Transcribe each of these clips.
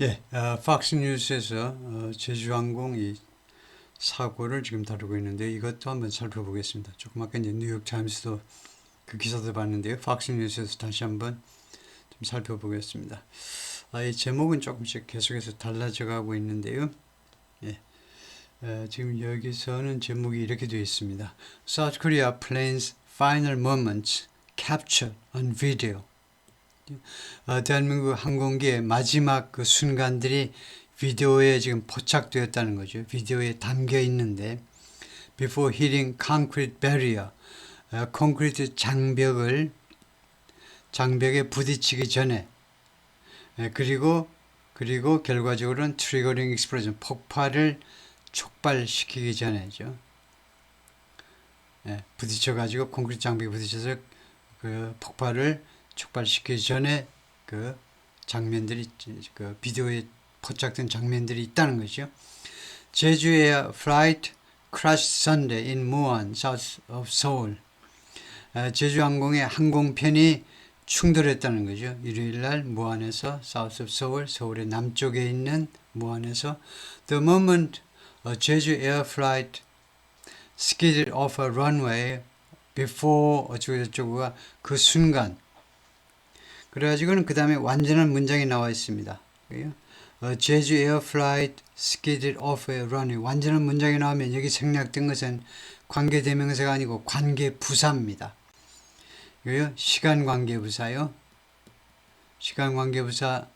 예, 팍스뉴스에서 제주항공 이 사고를 지금 다루고 있는데 이것도 한번 살펴보겠습니다. 조금 아까 이제 뉴욕타임스도 그 기사도 봤는데요. 팍스뉴스에서 다시 한번 좀 살펴보겠습니다. 이 제목은 조금씩 계속해서 달라져 가고 있는데요. 예, 지금 여기서는 제목이 이렇게 되어 있습니다. South Korea plane's final moments captured on video. 대한민국 항공기의 마지막 그 순간들이 비디오에 지금 포착되었다는 거죠. 비디오에 담겨 있는데 before hitting concrete barrier, 콘크리트 장벽에 부딪히기 전에, 그리고 결과적으로는 트리거링 익스플로전, 폭발을 촉발시키기 전에죠. 부딪혀가지고 콘크리트 장벽에 부딪혀서 그 폭발을 촉발시키기 전에 그 장면들이, 그 비디오에 포착된 장면들이 있다는 것이죠. 제주 에어 flight crashed Sunday in Muan, south of Seoul. 제주항공의 항공편이 충돌했다는 거죠. 일요일날 무안에서 south of Seoul, 서울의 남쪽에 있는 무안에서 the moment 제주 에어 flight skidded off a runway before 어쩌고저쩌고가 그 순간, 그래가지고는 그 다음에 완전한 문장이 나와 있습니다. 제주 에어 플라이트 skidded off a runway. 완전한 문장이 나오면 여기 생략된 것은 관계대명사가 아니고 관계부사입니다. 시간관계부사요. 시간관계부사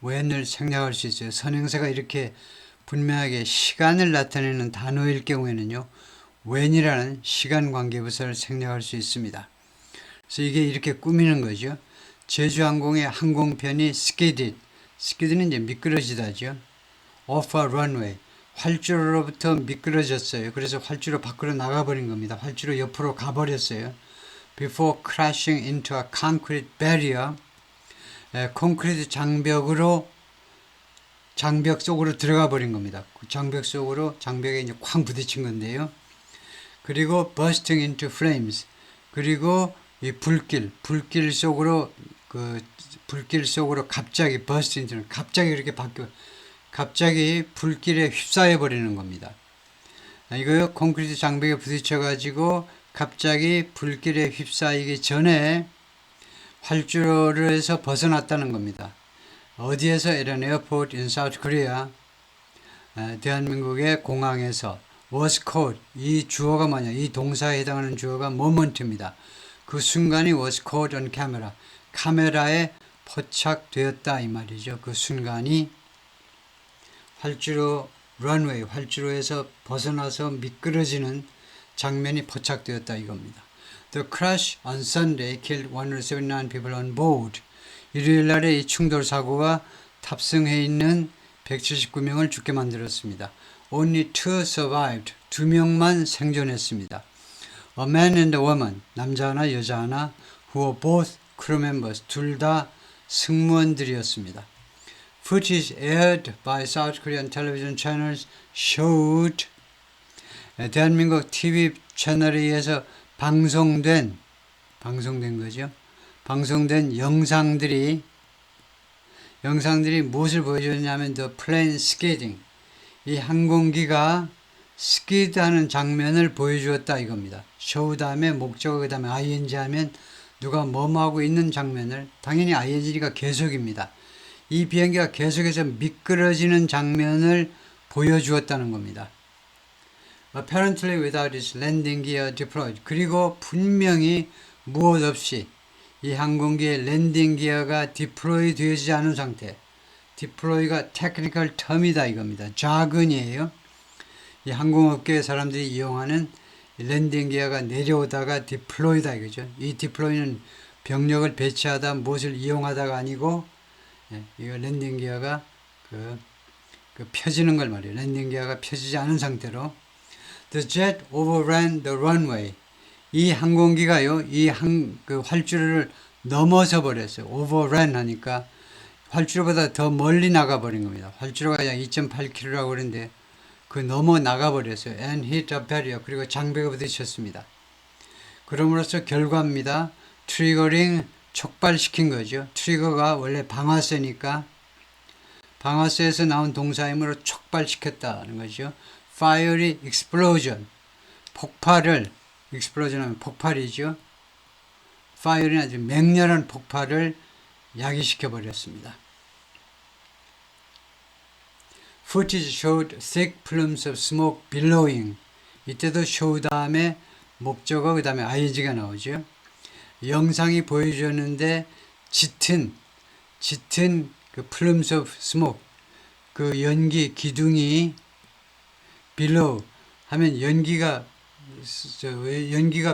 when을 생략할 수 있어요. 선행사가 이렇게 분명하게 시간을 나타내는 단어일 경우에는요, when이라는 시간관계부사를 생략할 수 있습니다. 그래서 이게 이렇게 꾸미는 거죠. 제주항공의 항공편이 skidded는 이제 미끄러지다죠. off a runway, 활주로로부터 미끄러졌어요. 그래서 활주로 밖으로 나가버린 겁니다. 활주로 옆으로 가버렸어요. before crashing into a concrete barrier, 콘크리트 장벽 속으로 들어가 버린 겁니다. 장벽에 이제 쾅 부딪힌 건데요. 그리고 bursting into flames, 그리고 이 불길 속으로 갑자기 burst into, 갑자기 이렇게 갑자기 불길에 휩싸여 버리는 겁니다. 이거요, 콘크리트 장벽에 부딪혀 가지고 갑자기 불길에 휩싸이기 전에 활주로에서 벗어났다는 겁니다. 어디에서? At an airport in South Korea, 대한민국의 공항에서. was caught, 이 주어가 뭐냐, 이 동사에 해당하는 주어가 moment입니다. 그 순간이 was caught on camera, 카메라에 포착되었다 이 말이죠. 그 순간이 활주로에서 벗어나서 미끄러지는 장면이 포착되었다 이겁니다. The crash on Sunday killed 179 people on board. 일요일 날에 이 충돌 사고가 탑승해 있는 179명을 죽게 만들었습니다. Only two survived. 2명만 생존했습니다. A man and a woman, 남자 하나 여자 하나, who were both crew members, 둘 다 승무원들이었습니다. Footage aired by South Korean television channels showed, 대한민국 TV 채널에 의해서 방송된 거죠. 방송된 영상들이 무엇을 보여줬냐면 the plane skidding, 이 항공기가 스키드하는 장면을 보여주었다 이겁니다. show 다음에 목적어 그 다음에 ing 하면 누가 뭐하고 있는 장면을, 당연히 ing가 계속입니다. 이 비행기가 계속해서 미끄러지는 장면을 보여주었다는 겁니다. Apparently without its landing gear deployed. 그리고 분명히 무엇 없이 이 항공기의 랜딩 기어가 디플로이 되어지지 않은 상태. 디플로이가 테크니컬 텀이다 이겁니다. 자근이에요. 이 항공업계 사람들이 이용하는 랜딩 기어가 내려오다가 디플로이다 이거죠. 이 디플로이는 병력을 배치하다 무엇을 이용하다가 아니고, 이거 랜딩 기어가 펴지는 걸 말이에요. 랜딩 기어가 펴지지 않은 상태로. The jet overran the runway. 이 항공기가요, 그 활주로를 넘어서 버렸어요. overran 하니까 활주로보다 더 멀리 나가버린 겁니다. 활주로가 약 2.8km라고 그러는데 그 넘어 나가버렸어요. and hit a barrier. 그리고 장벽에 부딪혔습니다. 그럼으로써 결과입니다. 트리거링 촉발시킨 거죠. 트리거가 원래 방아쇠니까 방아쇠에서 나온 동사이므로 촉발시켰다는 거죠. fiery explosion. 폭발을, explosion 하면 폭발이죠. fire는 아주 맹렬한 폭발을 야기시켜 버렸습니다. Footage showed thick plumes of smoke billowing. 이때도 show 다음에 목적어 그 다음에 ing가 나오죠. 영상이 보여줬는데 짙은 그 plumes of smoke, 그 연기 기둥이 billow 하면 연기가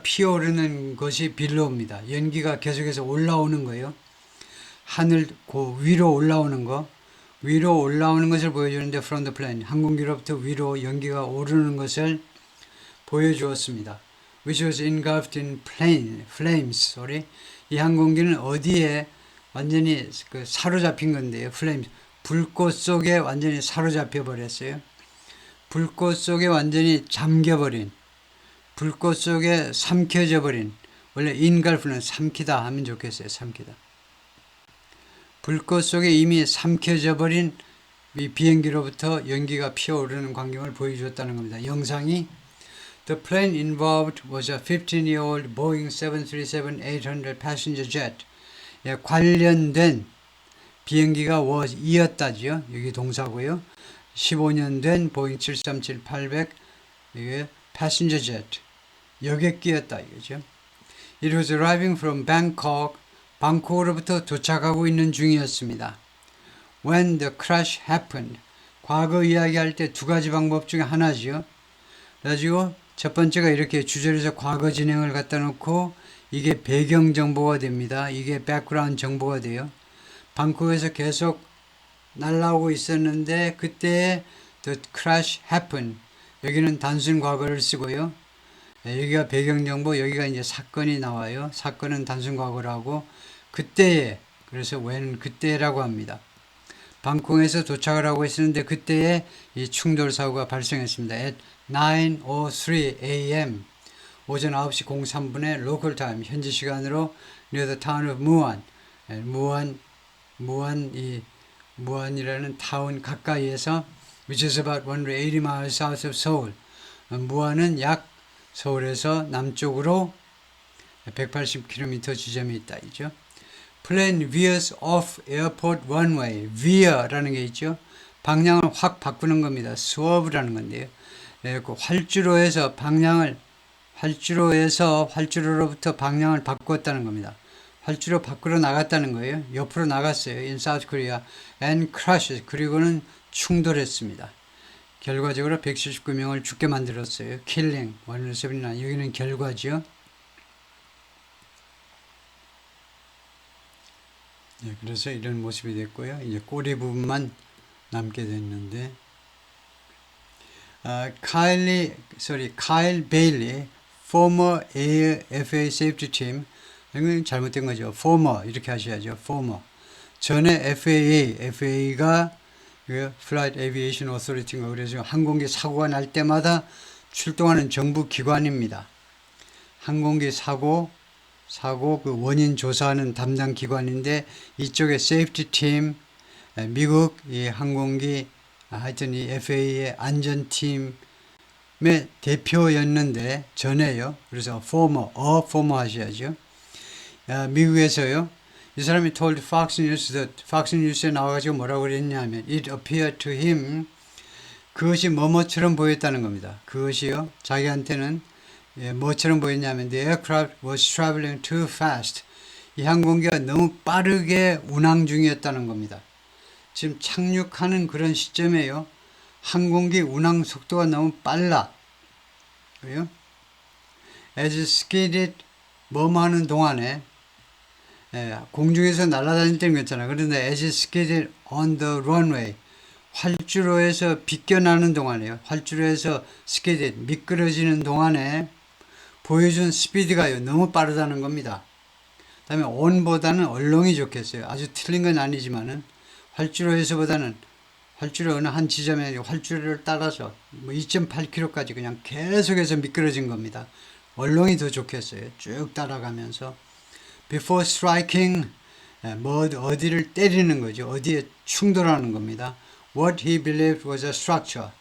피어오르는 것이 billow입니다. 연기가 계속해서 올라오는 거예요. 하늘 위로 올라오는 것을 보여주는데 from the plane, 항공기로부터 위로 연기가 오르는 것을 보여주었습니다. which was engulfed in flames. 이 항공기는 어디에 완전히 사로잡힌 건데요. flames. 불꽃 속에 완전히 사로잡혀 버렸어요. 불꽃 속에 완전히 잠겨버린, 불꽃 속에 삼켜져 버린, 원래 engulf는 삼키다 하면 좋겠어요. 삼키다. 불꽃 속에 이미 삼켜져 버린 이 비행기로부터 연기가 피어오르는 광경을 보여주었다는 겁니다. 영상이 The plane involved was a 15-year-old Boeing 737-800 passenger jet. 예, 관련된 비행기가 was이었다죠. 여기 동사고요. 15년 된 보잉 737-800 이게 passenger jet. 여객기였다 이거죠. It was arriving from Bangkok. 방콕으로부터 도착하고 있는 중이었습니다. When the crash happened. 과거 이야기할 때 두 가지 방법 중에 하나죠. 그래가지고 첫 번째가 이렇게 주절에서 과거 진행을 갖다 놓고 이게 배경 정보가 됩니다. 이게 백그라운드 정보가 돼요. 방콕에서 계속 날아오고 있었는데 그때 the crash happened. 여기는 단순 과거를 쓰고요. 여기가 배경 정보, 여기가 이제 사건이 나와요. 사건은 단순 과거라고 그때에, 그래서 when 그때라고 합니다. 방콕에서 도착을 하고 있었는데 그때에 이 충돌 사고가 발생했습니다. At 9:03 a.m. 오전 9시 03분에 local time 현지 시간으로 near the town of Muan. 무안이라는 타운 가까이에서 which is about 180 miles south of Seoul. 무안은 약 서울에서 남쪽으로 180km 지점에 있다 이죠. Plane veers off airport runway. veer라는 게 있죠. 방향을 확 바꾸는 겁니다. swerve라는 건데요. 그 활주로에서 활주로로부터 방향을 바꿨다는 겁니다. 활주로 밖으로 나갔다는 거예요. 옆으로 나갔어요. in South Korea. and crashes. 그리고는 충돌했습니다. 결과적으로 179명을 죽게 만들었어요. killing 179. 여기는 결과죠. 네, 그래서 이런 모습이 됐고요. 이제 꼬리 부분만 남게 됐는데, 카일 베일리, former FAA safety team, 이건 잘못된 거죠. former 이렇게 하셔야죠. former. 전에 FAA가 Flight Aviation Authority인가 그래서 항공기 사고가 날 때마다 출동하는 정부 기관입니다. 항공기 사고 그 원인 조사하는 담당 기관인데 이쪽에 세이프티 팀, 미국 이 항공기 하여튼 이 FAA의 안전팀의 대표였는데 전에요. 그래서 former 하셔야죠. 미국에서요. 이 사람이 told Fox News에 나와가지고 뭐라고 그랬냐면 it appeared to him 그것이 뭐뭐처럼 보였다는 겁니다. 그것이요. 자기한테는 뭐처럼 보였냐면 the aircraft was traveling too fast. 이 항공기가 너무 빠르게 운항 중이었다는 겁니다. 지금 착륙하는 그런 시점에요. 항공기 운항 속도가 너무 빨라. 그래요? As skidded 뭐뭐 하는 동안에 공중에서 날아다닐 때는 괜찮아. 그런데 as skidded on the runway 활주로에서 비껴나는 동안에요. 활주로에서 skidded 미끄러지는 동안에 보여준 스피드가요. 너무 빠르다는 겁니다. 그 다음에 on보다는 얼렁이 좋겠어요. 아주 틀린 건 아니지만은 활주로에서보다는 활주로 어느 한 지점에 활주로를 따라서 2.8km까지 그냥 계속해서 미끄러진 겁니다. 얼렁이 더 좋겠어요. 쭉 따라가면서 Before striking 뭐 어디를 때리는 거죠. 어디에 충돌하는 겁니다. What he believed was a structure.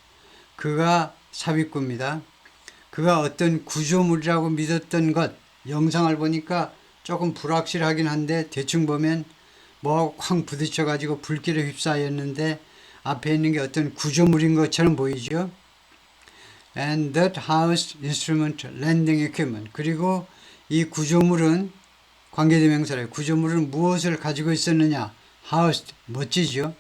그가 삽입구입니다. 그가 어떤 구조물이라고 믿었던 것, 영상을 보니까 조금 불확실하긴 한데 대충 보면 뭐하고 쾅 부딪혀가지고 불길에 휩싸였는데 앞에 있는 게 어떤 구조물인 것처럼 보이죠. And that housed instrument landing equipment. 그리고 이 구조물은 관계대명사래요. 구조물은 무엇을 가지고 있었느냐? housed, 멋지죠.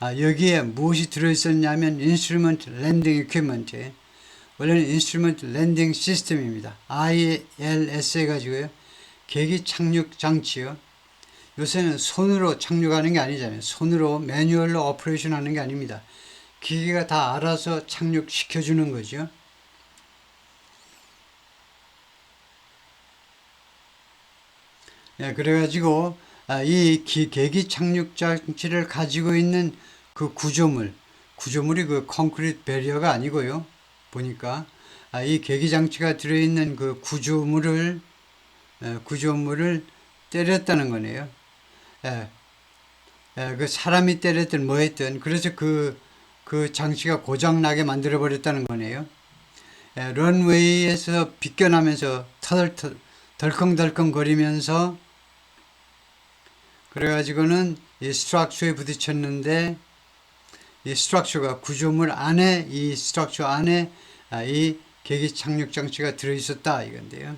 여기에 무엇이 들어있었냐면 instrument landing equipment. 원래는 instrument landing system입니다. ILS 해가지고요. 계기 착륙 장치요. 요새는 손으로 착륙하는 게 아니잖아요. 손으로 매뉴얼로 오퍼레이션 하는 게 아닙니다. 기계가 다 알아서 착륙시켜주는 거죠. 예, 그래가지고 이 계기 착륙 장치를 가지고 있는 그 구조물이 그 콘크리트 배리어가 아니고요. 보니까 이 계기 장치가 들어있는 그 구조물을 때렸다는 거네요. 그 사람이 때렸든 뭐 했든 그래서 그 장치가 고장나게 만들어 버렸다는 거네요. 런웨이에서 비껴나면서 덜컹덜컹 거리면서 그래가지고는 이 스트럭처에 부딪혔는데 이 스트럭처가 구조물 안에 이 스트럭처 안에 이 계기 착륙 장치가 들어있었다 이건데요.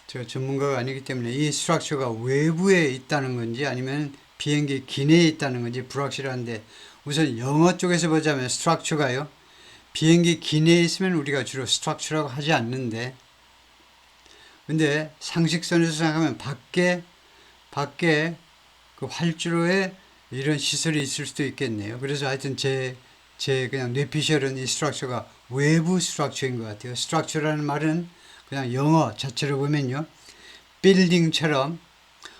제가 전문가가 아니기 때문에 이 스트럭처가 외부에 있다는 건지 아니면 비행기 기내에 있다는 건지 불확실한데 우선 영어 쪽에서 보자면 스트럭처가요. 비행기 기내에 있으면 우리가 주로 스트럭처라고 하지 않는데 근데 상식선에서 생각하면 밖에 그 활주로에 이런 시설이 있을 수도 있겠네요. 그래서 하여튼 제 그냥 뇌피셜은 이 스트럭처가 외부 스트럭처인 것 같아요. 스트럭처라는 말은 그냥 영어 자체로 보면요. 빌딩처럼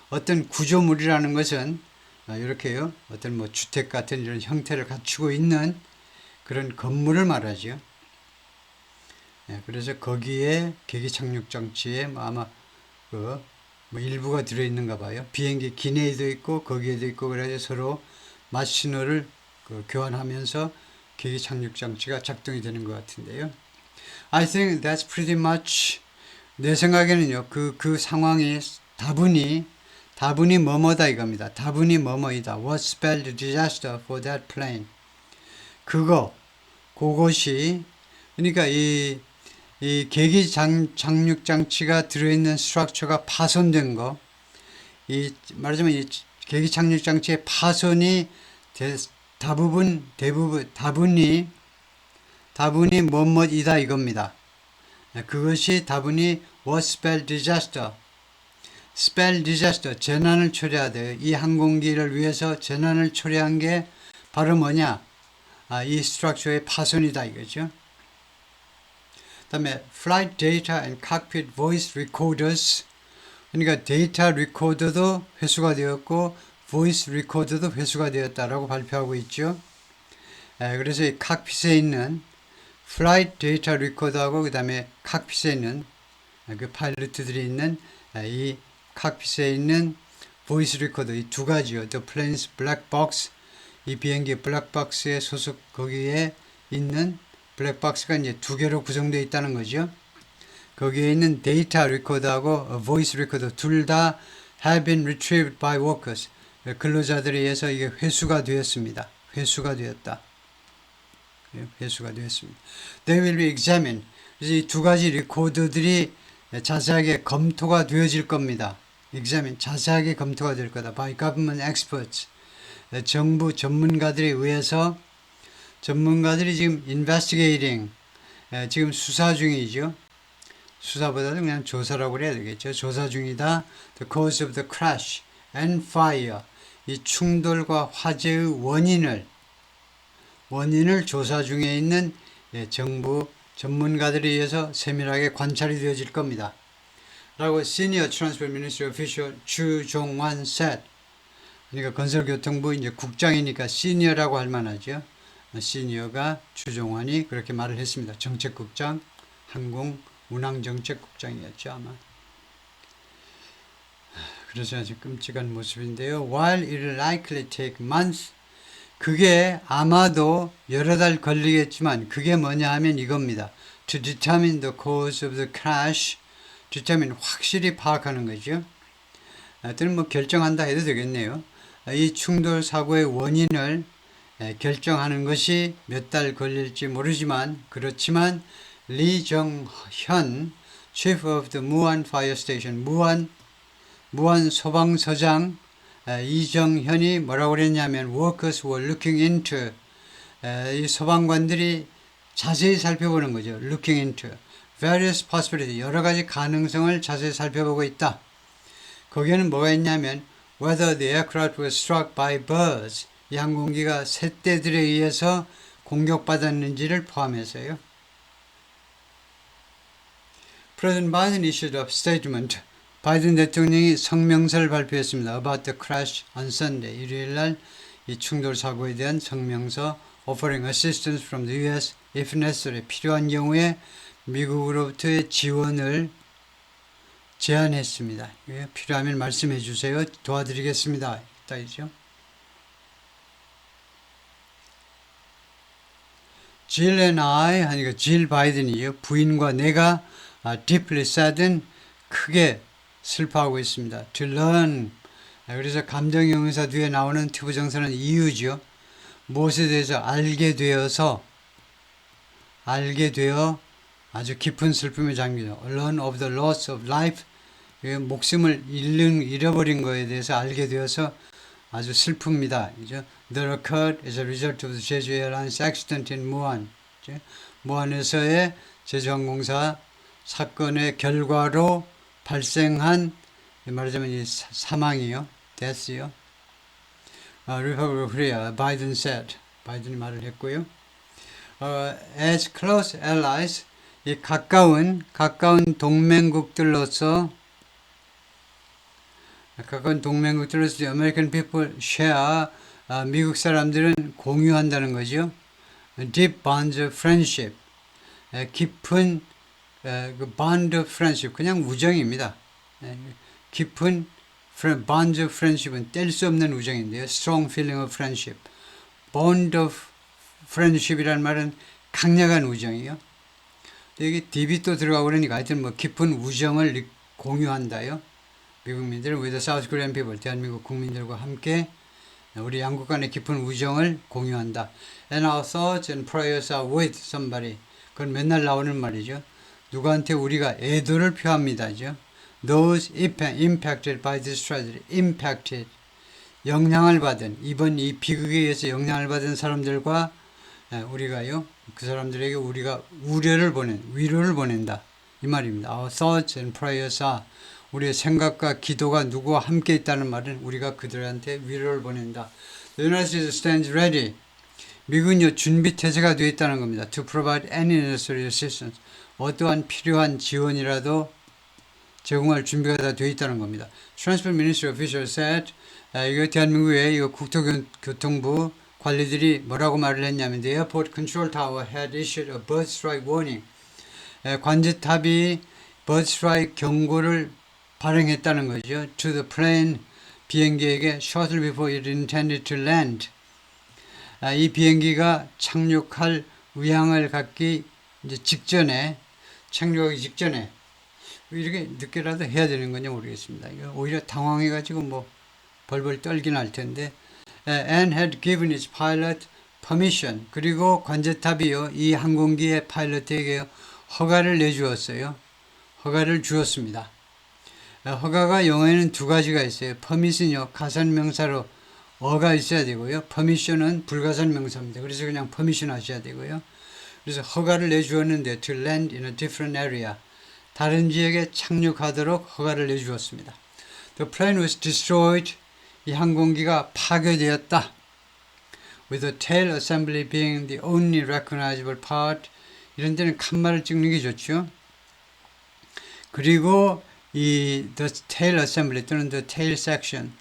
어떤 구조물이라는 것은 이렇게요. 어떤 뭐 주택 같은 이런 형태를 갖추고 있는 그런 건물을 말하죠. 그래서 거기에 계기 착륙 장치에 아마 뭐 일부가 들어있는가 봐요. 비행기 기내에도 있고 거기에도 있고 그래서 서로 맛 신호를 교환하면서 계기 착륙 장치가 작동이 되는 것 같은데요. I think that's pretty much 내 생각에는요. 그 상황이 다분히 뭐뭐다 이겁니다. 다분히 뭐뭐이다. What spelled disaster for that plane. 그것이 그러니까 이 계기 착륙 장치가 들어있는 스트럭처가 파손된 거, 말하자면 이 계기 착륙 장치의 파손이 다분히 뭐뭐이다 이겁니다. 그것이 다분히 what spell disaster, spell disaster 재난을 초래하되 이 항공기를 위해서 재난을 초래한 게 바로 뭐냐? 이 스트럭처의 파손이다 이거죠. 그다음에 flight data and cockpit voice recorders 그러니까 데이터 리코더도 회수가 되었고 voice recorder도 회수가 되었다라고 발표하고 있죠. 그래서 이 칵핏에 있는 flight data recorder하고 그 다음에 칵핏에 있는 그 파일럿들이 있는 이 칵핏에 있는 voice recorder 이 두 가지요. The plane's black box 이 비행기 블랙박스에 소속 거기에 있는 블랙박스가 이제 두 개로 구성되어 있다는 거죠. 거기에 있는 데이터 리코더하고 보이스 리코더 둘 다 have been retrieved by workers. 근로자들에 의해서 이게 회수가 되었습니다. 회수가 되었다. 회수가 되었습니다. They will be examined. 그래서 이 두 가지 리코더들이 자세하게 검토가 되어질 겁니다. examine 자세하게 검토가 될 거다. by government experts. 정부 전문가들에 의해서 전문가들이 지금 investigating 지금 수사 중이죠. 수사보다도 그냥 조사라고 그래야 되겠죠. 조사 중이다. The cause of the crash and fire 이 충돌과 화재의 원인을 조사 중에 있는 정부 전문가들에 의해서 세밀하게 관찰이 되어질 겁니다. 라고 Senior Transport Ministry Official 주종환 said. 그러니까 건설교통부 이제 국장이니까 시니어라고 할 만하죠. 시니어가 주종환이 그렇게 말을 했습니다. 정책국장, 항공운항정책국장이었죠 아마. 그래서 아주 끔찍한 모습인데요. While it will likely take months, 그게 아마도 여러 달 걸리겠지만 그게 뭐냐 하면 이겁니다. To determine the cause of the crash, determine 확실히 파악하는 거죠. 하여튼 뭐 결정한다 해도 되겠네요. 이 충돌 사고의 원인을 결정하는 것이 몇 달 걸릴지 모르지만 그렇지만 리정현 Chief of the 무안 Fire Station 무안 소방서장 이정현이 뭐라고 그랬냐면 Workers were looking into 이 소방관들이 자세히 살펴보는 거죠. Looking into various possibilities 여러 가지 가능성을 자세히 살펴보고 있다. 거기에는 뭐가 있냐면 whether the aircraft was struck by birds 이 항공기가 새떼들에 의해서 공격받았는지를 포함해서요. President Biden issued a statement. 바이든 대통령이 성명서를 발표했습니다. About the crash on Sunday. 일요일 날 이 충돌 사고에 대한 성명서 offering assistance from the U.S. if necessary. 필요한 경우에 미국으로부터의 지원을 제안했습니다. 필요하면 말씀해 주세요. 도와드리겠습니다. 따이죠. Jill and I 하니까 Jill 바이든이요. 부인과 내가 deeply saddened 크게 슬퍼하고 있습니다. To learn 그래서 감정형용사 뒤에 나오는 투부정사는 이유죠. 무엇에 대해서 알게 되어 아주 깊은 슬픔에 잠기죠. Learn of the loss of life 목숨을 잃어버린 것에 대해서 알게 되어서 아주 슬픕니다. 그죠? That occurred as a result of the Jeju Airlines accident in 무안. 무안에서의 제주항공사 사건의 결과로 발생한 말하자면 이 사망이요, death요. Republic of Korea, Biden said. 바이든이 말을 했고요. As close allies, 이 가까운 동맹국들로서 the American people share, 미국 사람들은 공유한다는 거죠. Deep bonds of friendship, 깊은 그 bond of friendship, 그냥 우정입니다. 깊은 bond of friendship은 뗄 수 없는 우정인데요. Strong feeling of friendship. bond of friendship이라는 말은 강력한 우정이요. 여기 deep이 또 들어가고 그러니까 하여튼 뭐 깊은 우정을 공유한다요. 미국민들은 with the South Korean people, 대한민국 국민들과 함께 우리 양국 간의 깊은 우정을 공유한다. And our thoughts and prayers are with somebody. 그건 맨날 나오는 말이죠. 누구한테 우리가 애도를 표합니다죠. Those impacted by this tragedy, impacted, 영향을 받은, 이번 이 비극에 의해서 영향을 받은 사람들과 우리가요, 그 사람들에게 우리가 위로를 보낸다. 이 말입니다. Our thoughts and prayers are, 우리의 생각과 기도가 누구와 함께 있다는 말은 우리가 그들한테 위로를 보낸다. The United States stands ready. 미국은요, 준비태세가 되어 있다는 겁니다. To provide any necessary assistance. 어떠한 필요한 지원이라도 제공할 준비가 다 되어 있다는 겁니다. Transport Ministry official said, 이거 대한민국의 이거 국토교통부 관리들이 뭐라고 말을 했냐면, the airport control tower had issued a bird strike warning. 관제탑이 bird strike 경고를 발행했다는 거죠. To the plane, 비행기에게 shortly before it intended to land. 이 비행기가 착륙할 의향을 갖기 이제 착륙하기 직전에 이렇게 늦게라도 해야 되는 건지 모르겠습니다. 이거 오히려 당황해가지고 뭐 벌벌 떨긴 할 텐데. And had given its pilot permission. 그리고 관제탑이요, 이 항공기의 파일럿에게 허가를 내주었어요. 허가를 주었습니다. 허가가 영어에는 두 가지가 있어요. permission요, 가산명사로 어가 있어야 되고요. permission은 불가산명사입니다. 그래서 그냥 permission 하셔야 되고요. 그래서 허가를 내주었는데 to land in a different area. 다른 지역에 착륙하도록 허가를 내주었습니다. The plane was destroyed. 이 항공기가 파괴되었다. With the tail assembly being the only recognizable part. 이런 데는 칸말을 찍는 게 좋죠. 그리고 이 the tail assembly 또는 the tail section.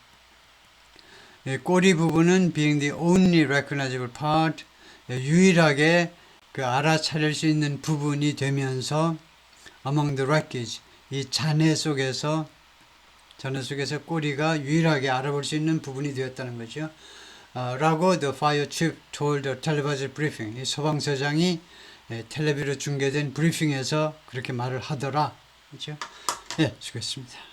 꼬리 부분은 being the only recognizable part. 유일하게 그 알아차릴 수 있는 부분이 되면서 among the wreckage, 이 잔해 속에서 전원 속에서 꼬리가 유일하게 알아볼 수 있는 부분이 되었다는 거죠. 라고 the fire chief told the television briefing. 이 소방서장이 텔레비로 중계된 브리핑에서 그렇게 말을 하더라. 그렇죠? 예, 수고했습니다.